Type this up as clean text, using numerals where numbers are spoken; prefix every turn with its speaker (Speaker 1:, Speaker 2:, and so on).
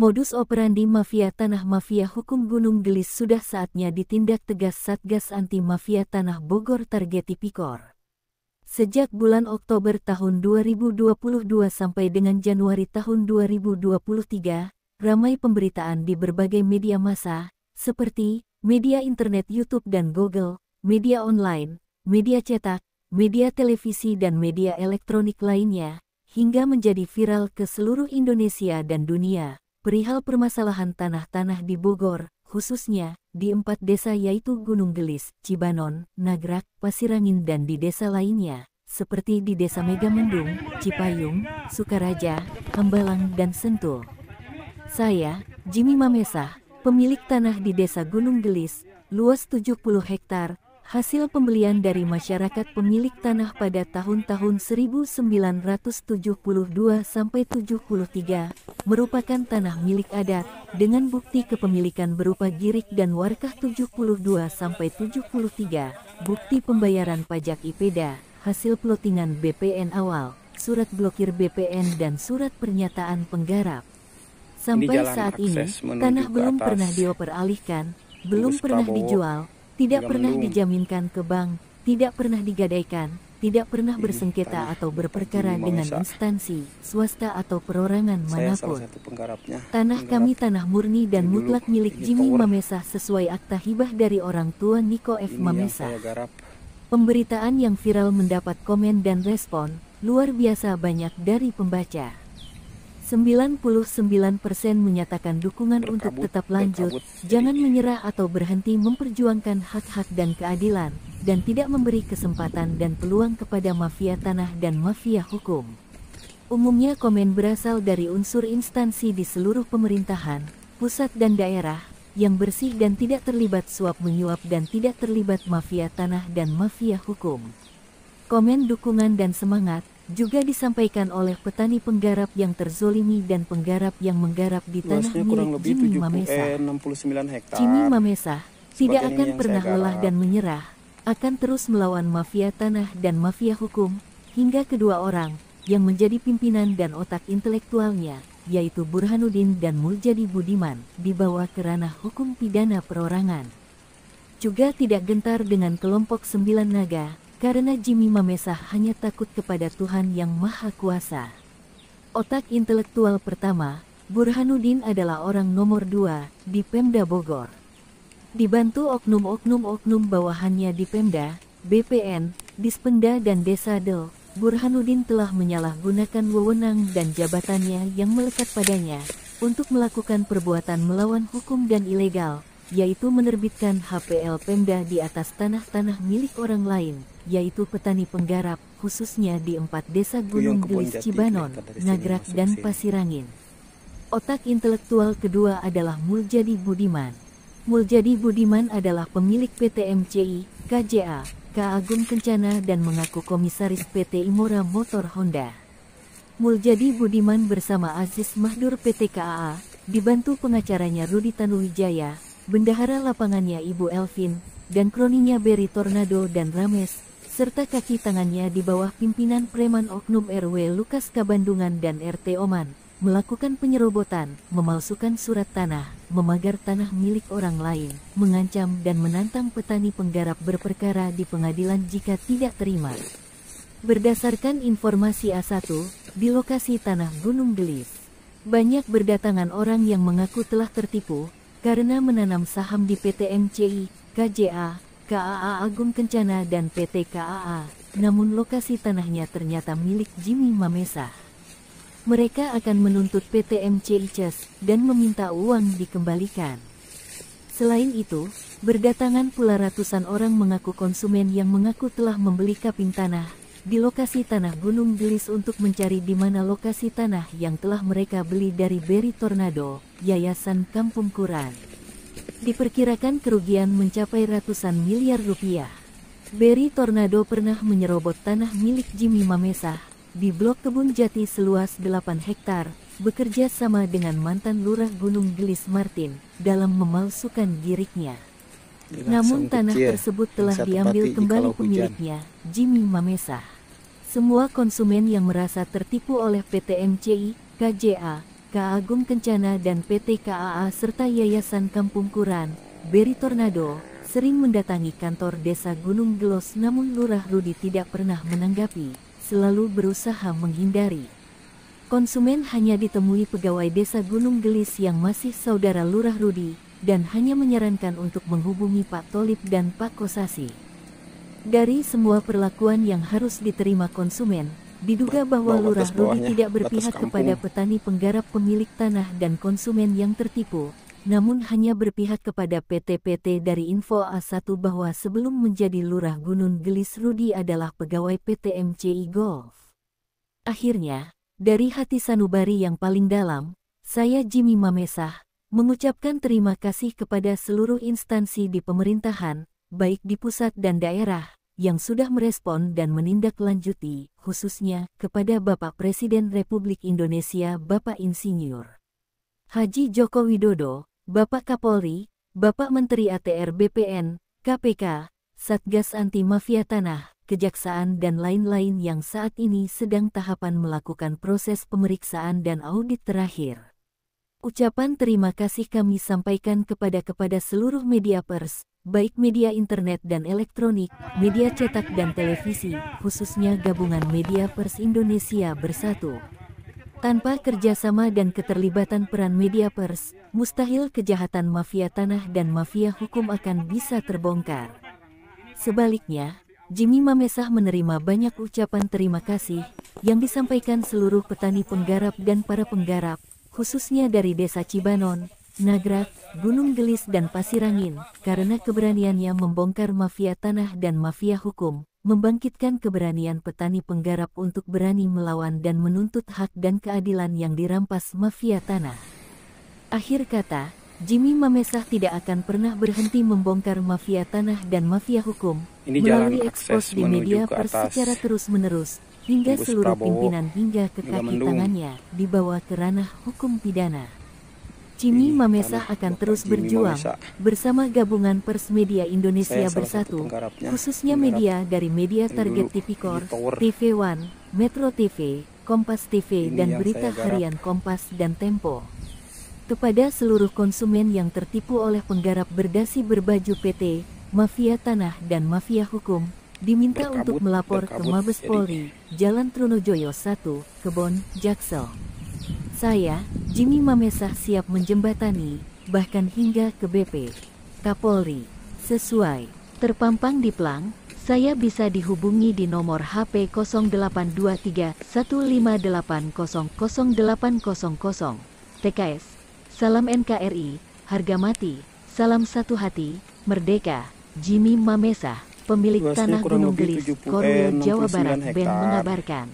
Speaker 1: Modus operandi mafia tanah mafia hukum Gunung Gelis sudah saatnya ditindak tegas Satgas Anti Mafia Tanah Bogor Target Tipikor. Sejak bulan Oktober tahun 2022 sampai dengan Januari tahun 2023, ramai pemberitaan di berbagai media massa, seperti media internet YouTube dan Google, media online, media cetak, media televisi dan media elektronik lainnya, hingga menjadi viral ke seluruh Indonesia dan dunia. Perihal permasalahan tanah-tanah di Bogor, khususnya di 4 desa yaitu Gunung Gelis, Cibanon, Nagrak, Pasirangin dan di desa lainnya, seperti di Desa Megamendung, Cipayung, Sukaraja, Hambalang dan Sentul. Saya, Jimmy Mamesah, pemilik tanah di Desa Gunung Gelis, luas 70 hektar, hasil pembelian dari masyarakat pemilik tanah pada tahun-tahun 1972 sampai 73, merupakan tanah milik adat, dengan bukti kepemilikan berupa girik dan warkah 72 sampai 73, bukti pembayaran pajak IPEDA, hasil plotingan BPN awal, surat blokir BPN dan surat pernyataan penggarap. Sampai saat ini, tanah belum pernah dioperalihkan, belum pernah dijual, tidak pernah dijaminkan ke bank, tidak pernah digadaikan, tidak pernah bersengketa atau berperkara dengan instansi, swasta atau perorangan manapun. Tanah kami tanah murni dan mutlak milik Jimmy Mamesah sesuai akta hibah dari orang tua Niko F. Mamesah. Pemberitaan yang viral mendapat komen dan respon luar biasa banyak dari pembaca. 99% menyatakan dukungan untuk tetap lanjut, jangan menyerah atau berhenti memperjuangkan hak-hak dan keadilan, dan tidak memberi kesempatan dan peluang kepada mafia tanah dan mafia hukum. Umumnya komen berasal dari unsur instansi di seluruh pemerintahan, pusat dan daerah, yang bersih dan tidak terlibat suap menyuap dan tidak terlibat mafia tanah dan mafia hukum. Komen dukungan dan semangat juga disampaikan oleh petani penggarap yang terzolimi dan penggarap yang menggarap di tanah milik Jimmy Mamesah. Jimmy Mamesah tidak akan pernah lelah dan menyerah, akan terus melawan mafia tanah dan mafia hukum, hingga kedua orang yang menjadi pimpinan dan otak intelektualnya, yaitu Burhanuddin dan Muljadi Budiman, dibawa ke ranah hukum pidana perorangan. Juga tidak gentar dengan kelompok 9 naga, karena Jimmy Mamesah hanya takut kepada Tuhan Yang Maha Kuasa. Otak intelektual pertama, Burhanuddin adalah orang nomor 2 di Pemda Bogor. Dibantu oknum-oknum bawahannya di Pemda, BPN, Dispenda dan Desa Del, Burhanuddin telah menyalahgunakan wewenang dan jabatannya yang melekat padanya untuk melakukan perbuatan melawan hukum dan ilegal, yaitu menerbitkan HPL Pemda di atas tanah-tanah milik orang lain, yaitu petani penggarap, khususnya di 4 desa Gunung Gelis, Cibanon, Nagrak dan Pasirangin. Otak intelektual kedua adalah Muljadi Budiman. Muljadi Budiman adalah pemilik PT MCI, KJA, K Agung Kencana dan mengaku komisaris PT Imora Motor Honda. Muljadi Budiman bersama Aziz Mahdur PT KAA, dibantu pengacaranya Rudi Tanuwijaya, bendahara lapangannya Ibu Elvin, dan kroninya Berry Tornado dan Rames, serta kaki tangannya di bawah pimpinan preman oknum RW Lukas Kabandungan dan RT Oman, melakukan penyerobotan, memalsukan surat tanah, memagar tanah milik orang lain, mengancam dan menantang petani penggarap berperkara di pengadilan jika tidak terima. Berdasarkan informasi A1, di lokasi tanah Gunung Gelis, banyak berdatangan orang yang mengaku telah tertipu, karena menanam saham di PT MCI, KJA, KAA Agung Kencana dan PT KAA, namun lokasi tanahnya ternyata milik Jimmy Mamesah. Mereka akan menuntut PT MCI CES dan meminta uang dikembalikan. Selain itu, berdatangan pula ratusan orang mengaku konsumen yang mengaku telah membeli kaping tanah di lokasi tanah Gunung Gelis untuk mencari di mana lokasi tanah yang telah mereka beli dari Berry Tornado, Yayasan Kampung Kuran. Diperkirakan kerugian mencapai ratusan miliar rupiah. Berry Tornado pernah menyerobot tanah milik Jimmy Mamesah di Blok Kebun Jati seluas 8 hektar, bekerja sama dengan mantan lurah Gunung Gelis Martin dalam memalsukan giriknya. Namun tanah tersebut telah diambil kembali pemiliknya, Jimmy Mamesah. Semua konsumen yang merasa tertipu oleh PT MCI, KJA, Ka Agung Kencana dan PT KAA serta Yayasan Kampung Kuran, Beri Tornado, sering mendatangi kantor Desa Gunung Gelos, namun Lurah Rudi tidak pernah menanggapi, selalu berusaha menghindari. Konsumen hanya ditemui pegawai Desa Gunung Gelis yang masih saudara Lurah Rudi, dan hanya menyarankan untuk menghubungi Pak Tolip dan Pak Kosasi. Dari semua perlakuan yang harus diterima konsumen, diduga bahwa Lurah Rudi tidak berpihak kepada petani penggarap pemilik tanah dan konsumen yang tertipu, namun hanya berpihak kepada PT-PT. Dari info A1 bahwa sebelum menjadi Lurah Gunung Gelis, Rudi adalah pegawai PT MCI Golf. Akhirnya, dari hati sanubari yang paling dalam, saya Jimmy Mamesah, mengucapkan terima kasih kepada seluruh instansi di pemerintahan, baik di pusat dan daerah, yang sudah merespon dan menindaklanjuti, khususnya kepada Bapak Presiden Republik Indonesia Bapak Insinyur Haji Joko Widodo, Bapak Kapolri, Bapak Menteri ATR BPN, KPK, Satgas Anti Mafia Tanah, Kejaksaan dan lain-lain yang saat ini sedang tahapan melakukan proses pemeriksaan dan audit terakhir. Ucapan terima kasih kami sampaikan kepada seluruh media pers, baik media internet dan elektronik, media cetak dan televisi, khususnya Gabungan Media Pers Indonesia Bersatu. Tanpa kerjasama dan keterlibatan peran media pers, mustahil kejahatan mafia tanah dan mafia hukum akan bisa terbongkar. Sebaliknya, Jimmy Mamesah menerima banyak ucapan terima kasih yang disampaikan seluruh petani penggarap dan para penggarap, khususnya dari Desa Cibanon, Nagrak, Gunung Gelis dan Pasirangin, karena keberaniannya membongkar mafia tanah dan mafia hukum, membangkitkan keberanian petani penggarap untuk berani melawan dan menuntut hak dan keadilan yang dirampas mafia tanah. Akhir kata, Jimmy Mamesah tidak akan pernah berhenti membongkar mafia tanah dan mafia hukum, melalui ekspos di media pers secara terus-menerus, hingga seluruh pimpinan hingga ke kaki tangannya dibawa ke ranah hukum pidana. Jimmy Mamesah akan terus berjuang bersama Gabungan Pers Media Indonesia Bersatu, khususnya media dari media target Tipikor, TV One, Metro TV, Kompas TV dan Berita Harian Kompas dan Tempo. Kepada seluruh konsumen yang tertipu oleh penggarap berdasi berbaju PT, mafia tanah dan mafia hukum, diminta untuk melapor ke Mabes Polri, Jalan Trunojoyo 1, Kebon, Jaksel. Saya, Jimmy Mamesah, siap menjembatani, bahkan hingga ke BP Kapolri. Sesuai terpampang di plang, saya bisa dihubungi di nomor HP 0823 158 00800. TKS, salam NKRI, harga mati, salam satu hati, merdeka. Jimmy Mamesah, pemilik tanah Gunung Gelis, Korwil, Jawa Barat, Ben mengabarkan.